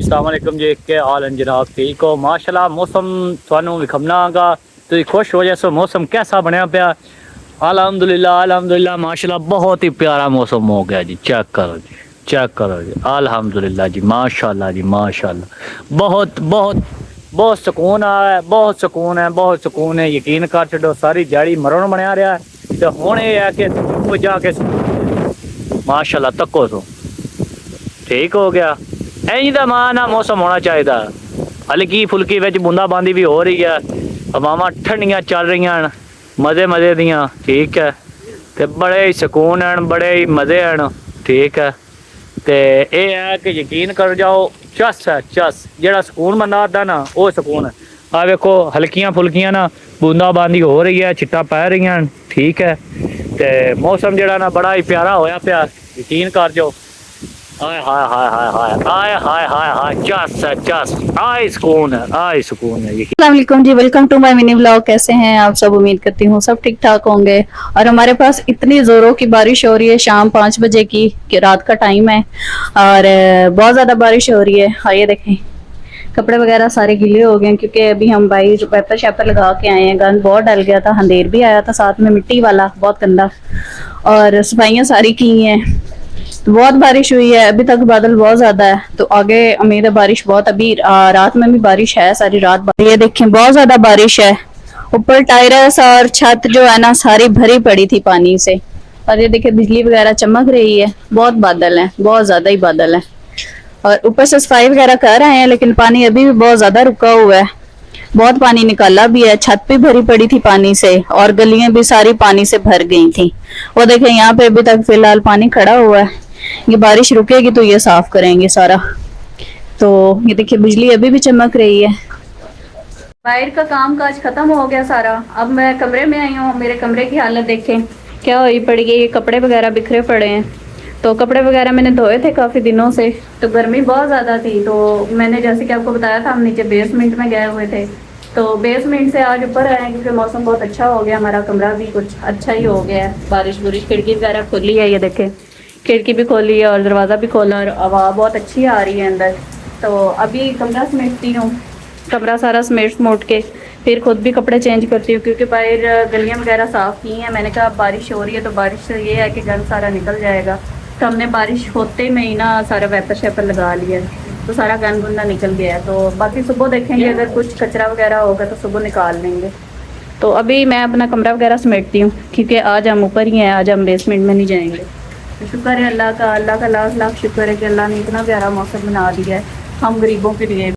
अस्सलाम वालेकुम जी, के हाल हैं जनाब? ठीक हो? माशाल्लाह मौसम थानू विखमनागा तुम खुश हो जैसो मौसम कैसा बनया पाया। अल्हम्दुलिल्लाह अल्हम्दुलिल्लाह माशाल्लाह बहुत ही प्यारा मौसम हो गया जी। चेक करो जी, चेक करो जी। अल्हम्दुलिल्लाह जी, माशाल्लाह जी, माशाल्लाह। बहुत बहुत बहुत सुकून है, बहुत सुकून है, बहुत सुकून है। यकीन कर छो सारी जड़ी मरण बनया रहा है तो हुण यह है कि जाके माशाल्लाह तको सो ठीक हो गया। इंज का मान ना मौसम होना चाहिए। हल्की फुल्की विच बूंदाबांदी भी हो रही है, हवावां ठंडियां चल रही हैं मज़े मज़े दियां। ठीक है, तो बड़े ही सुकून हैं, बड़े ही मज़े हैं। ठीक है, तो यह है कि यकीन कर जाओ चस है चस जोड़ा सुकून बंदा आता ना वो सुकून है। आ वेखो हल्कियां फुल्कियां ना बूंदाबांदी हो रही है, छिट्टां पै रही हैं। ठीक है, तो मौसम जोड़ा ना बड़ा ही प्यारा होया पिया। यकीन कर जाओ हाय हाय हाय हाय हाय हाय हाय हाय हाय चस है चस। आए सुकून है, आए सुकून है। अस्सलाम जी, welcome to my mini vlog. कैसे हैं आप सब? उम्मीद करती हूँ सब ठीक ठाक होंगे। और हमारे पास इतनी जोरों की बारिश हो रही है, शाम 5 बजे की कि रात का टाइम है और बहुत ज्यादा बारिश हो रही है। और ये देखें कपड़े वगैरह सारे गीले हो गए हैं क्योंकि अभी हम भाई पेपर शेपर लगा के आए हैं। गंद बहुत डल गया था, अंधेर भी आया था साथ में, मिट्टी वाला बहुत गंदा, और सफाइयाँ सारी की हैं। तो बहुत बारिश हुई है, अभी तक बादल बहुत ज्यादा है, तो आगे उम्मीद है बारिश बहुत। अभी रात में भी बारिश है, सारी रात ये देखें बहुत ज्यादा बारिश है। ऊपर टायरस और छत जो है ना सारी भरी पड़ी थी पानी से। और ये देखिए बिजली वगैरह चमक रही है। बहुत बादल है, बहुत ज्यादा ही बादल है। और ऊपर से सफाई वगैरह कर रहे हैं लेकिन पानी अभी भी बहुत ज्यादा रुका हुआ है। बहुत पानी निकाला भी है, छत भी भरी पड़ी थी पानी से और गलियां भी सारी पानी से भर गई थी। वो देखें यहाँ पे अभी तक फिलहाल पानी खड़ा हुआ है। ये बारिश रुकेगी तो ये साफ करेंगे सारा। तो ये देखिए बिजली अभी भी चमक रही है। बाहर का काम काज खत्म हो गया सारा। अब मैं कमरे में आई हूँ। मेरे कमरे की हालत देखें क्या हुई पड़ी है। ये कपड़े वगैरह बिखरे पड़े हैं। तो कपड़े वगैरह मैंने धोए थे काफ़ी दिनों से, तो गर्मी बहुत ज़्यादा थी। तो मैंने जैसे कि आपको बताया था हम नीचे बेसमेंट में गए हुए थे, तो बेसमेंट से आज ऊपर आए क्योंकि मौसम बहुत अच्छा हो गया। हमारा कमरा भी कुछ अच्छा ही हो गया है। बारिश बुरिश, खिड़की वगैरह खोली है, ये देखें खिड़की भी खोली है और दरवाज़ा भी खोला और हवा बहुत अच्छी आ रही है अंदर। तो अभी कमरा समेटती हूँ, कमरा सारा समेट समेट के फिर खुद भी कपड़े चेंज करती हूँ क्योंकि बाहर गलियाँ वगैरह साफ़ की हैं। मैंने कहा बारिश हो रही है तो बारिश से ये है कि गंद सारा निकल जाएगा। तो हमने बारिश होते में ही ना सारा वेपर शेपर लगा लिया, तो सारा गंद गुंदा निकल गया है। तो बाकी सुबह देखेंगे, अगर कुछ कचरा वगैरह होगा तो सुबह निकाल लेंगे। तो अभी मैं अपना कमरा वगैरह समेटती हूँ क्योंकि आज हम ऊपर ही हैं, आज हम बेसमेंट में नहीं जाएंगे। तो शुक्र है अल्लाह का लाख लाख शुक्र है कि अल्लाह ने इतना प्यारा मौसम बना दिया है हम गरीबों के लिए।